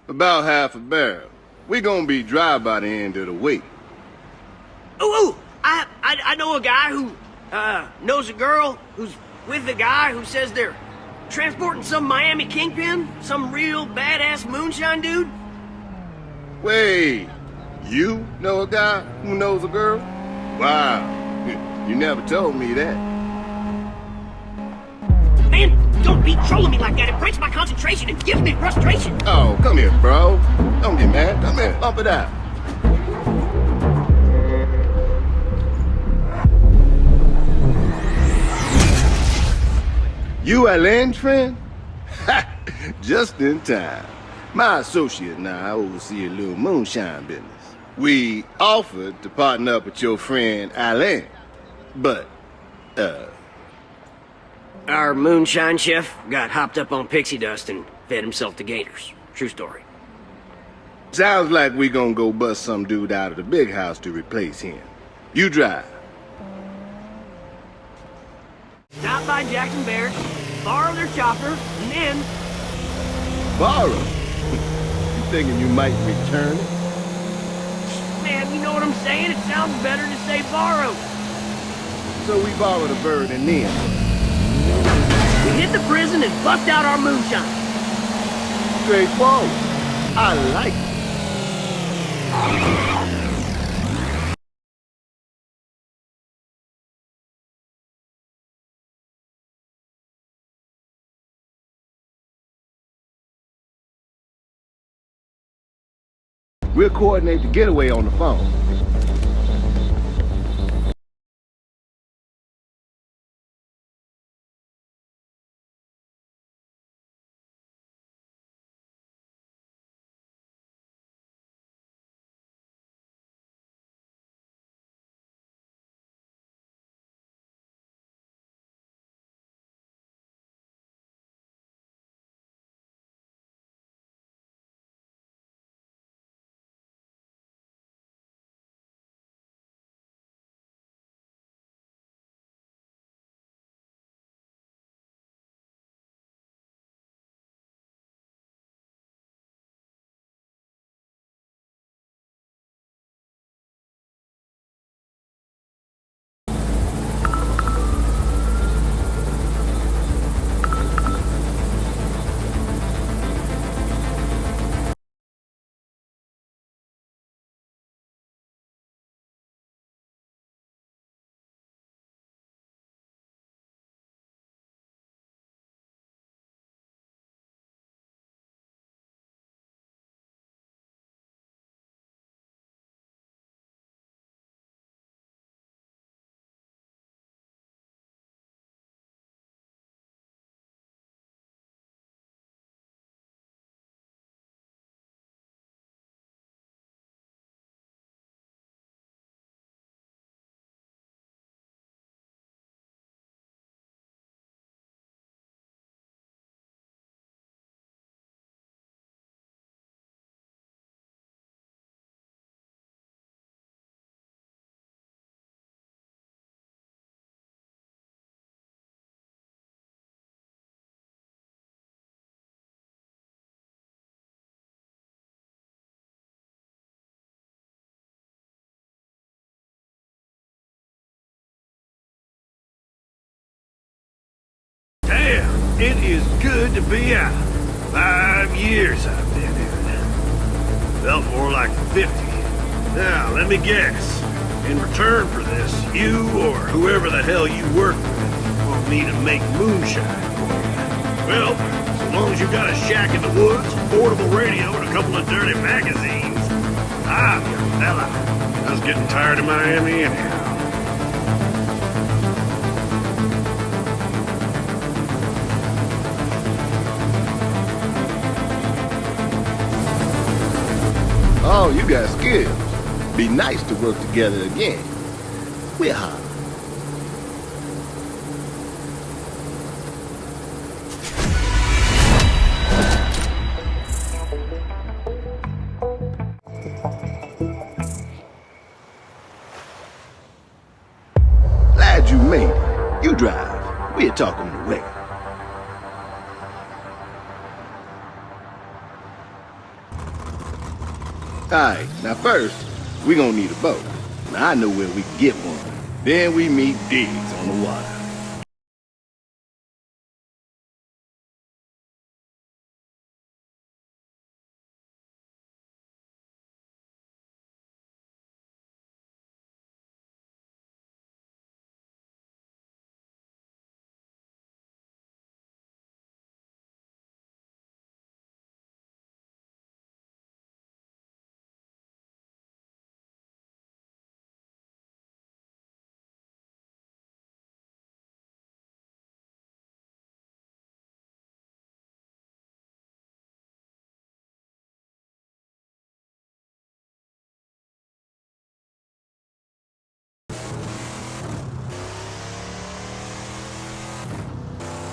About half a barrel. We gonna be dry by the end of the week. Ooh, I know a guy who, knows a girl who's with a guy who says they're transporting some Miami kingpin, some real badass moonshine dude. Wait, you know a guy who knows a girl? Wow, you never told me that. Man, don't be trolling me like that. It breaks my concentration and gives me frustration. Oh, come here, bro. Don't get mad. Come here, bump it out. You Alain's friend? Ha! Just in time. My associate and I oversee a little moonshine business. We offered to partner up with your friend Alain, but, Our moonshine chef got hopped up on pixie dust and fed himself to gators. True story. Sounds like we gonna go bust some dude out of the big house to replace him. You drive. Stop by Jackson Bear, borrow their chopper, and then... Borrow? You thinking you might return it? Man, you know what I'm saying? It sounds better to say borrow. So we borrowed a bird and then? We hit the prison and bust out our moonshine. Straightforward. I like it. We'll coordinate the getaway on the phone. Damn, it is good to be out. 5 years I've been in. Felt more like 50. Now, let me guess. In return for this, you or whoever the hell you work with want me to make moonshine for you. Well, so long as you got a shack in the woods, a portable radio, and a couple of dirty magazines, I'm your fella. I was getting tired of Miami anyhow. Oh, you got skills. Be nice to work together again. We're hot. Glad you made it. You drive. We're talking on the way. Alright, now first, we gonna need a boat. Now I know where we can get one. Then we meet Diggs on the water.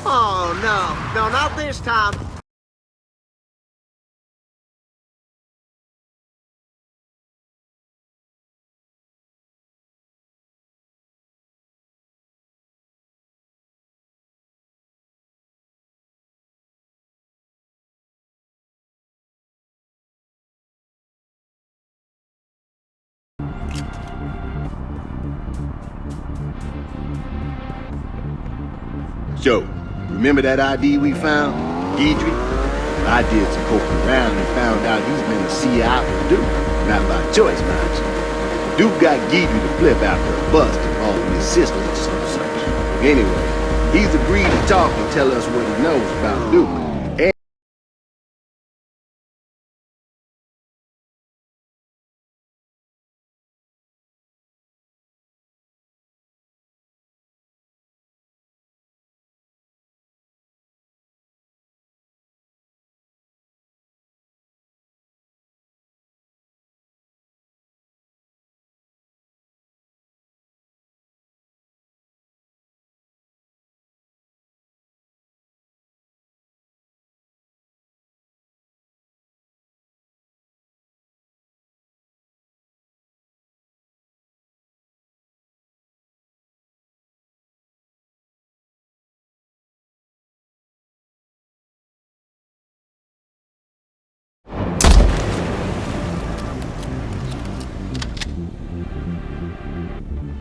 Oh, no. No, not this time. Joe, remember that ID we found? Guidry? I did some poking around and found out he's been a CI for Duke. Not by choice, mind you. Duke got Guidry to flip after a bust involving his sister or some such. Anyway, he's agreed to talk and tell us what he knows about Duke.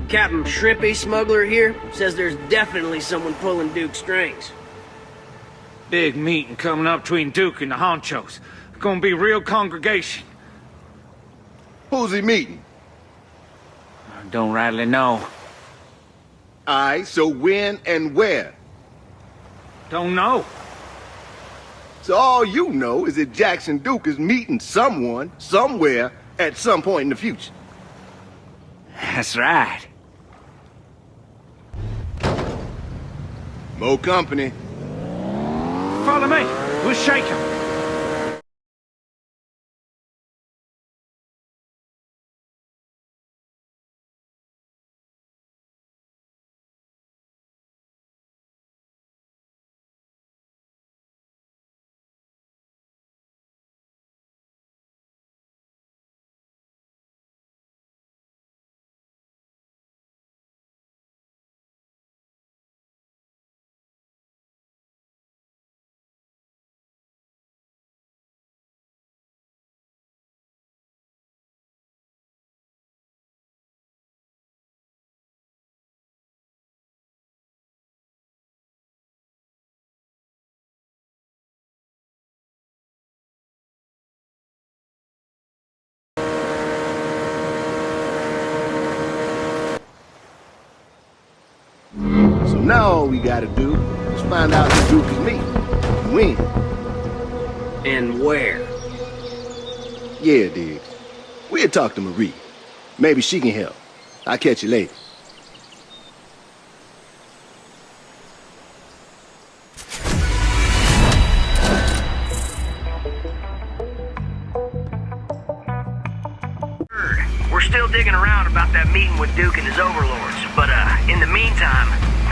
Captain Shrimpy Smuggler here says there's definitely someone pulling Duke's strings. Big meeting coming up between Duke and the honchos. Gonna be real congregation. Who's he meeting? I don't rightly know. Alright, so when and where? Don't know. So all you know is that Jackson Duke is meeting someone, somewhere, at some point in the future. That's right. More company. Follow me. We'll shake 'em. So now all we gotta do is find out who Duke is meeting. When. And where? Yeah, Diggs. We'll talk to Marie. Maybe she can help. I'll catch you later. We're still digging around about that meeting with Duke and his overlords, but in the meantime,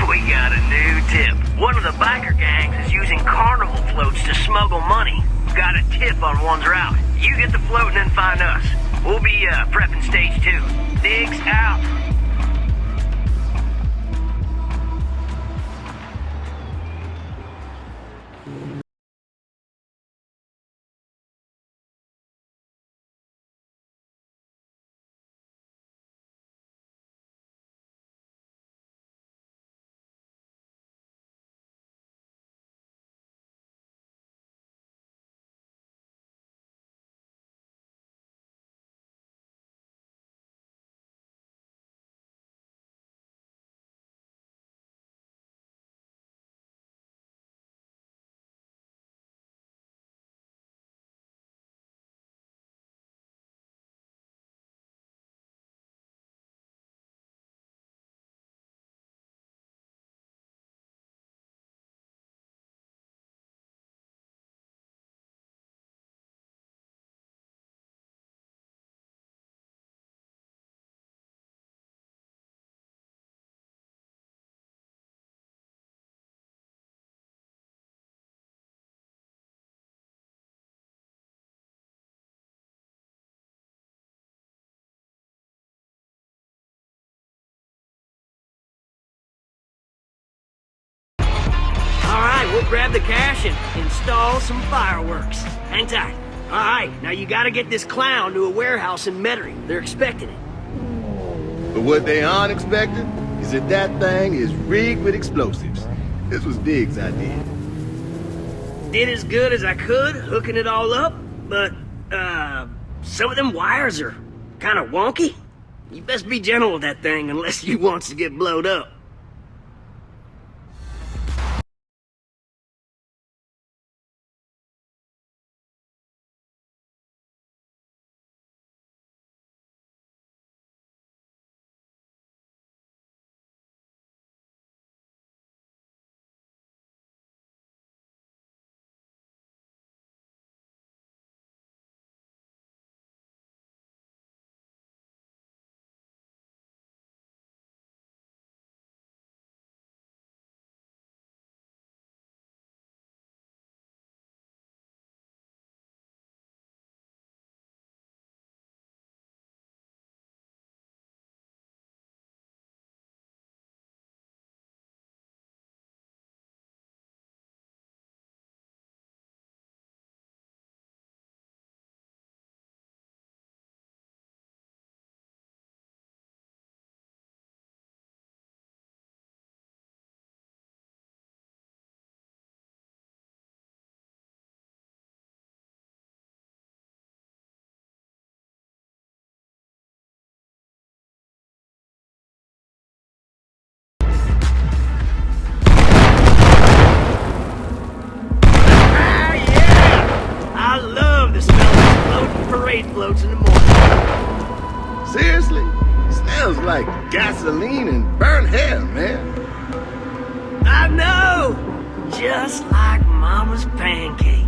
we got a new tip. One of the biker gangs is using carnival floats to smuggle money. Got a tip on one's route. You get the float and then find us. We'll be prepping stage 2. Diggs out. grab the cash and install some fireworks. Hang tight. All right, now you gotta get this clown to a warehouse in Metairie. They're expecting it. But what they aren't expecting is that thing is rigged with explosives. This was Diggs' idea. Did as good as I could, hooking it all up, but, some of them wires are kinda wonky. You best be gentle with that thing unless you wants to get blowed up. I love the smell of floating parade floats in the morning. Seriously? Smells like gasoline and burnt hair, man. I know! Just like Mama's pancakes.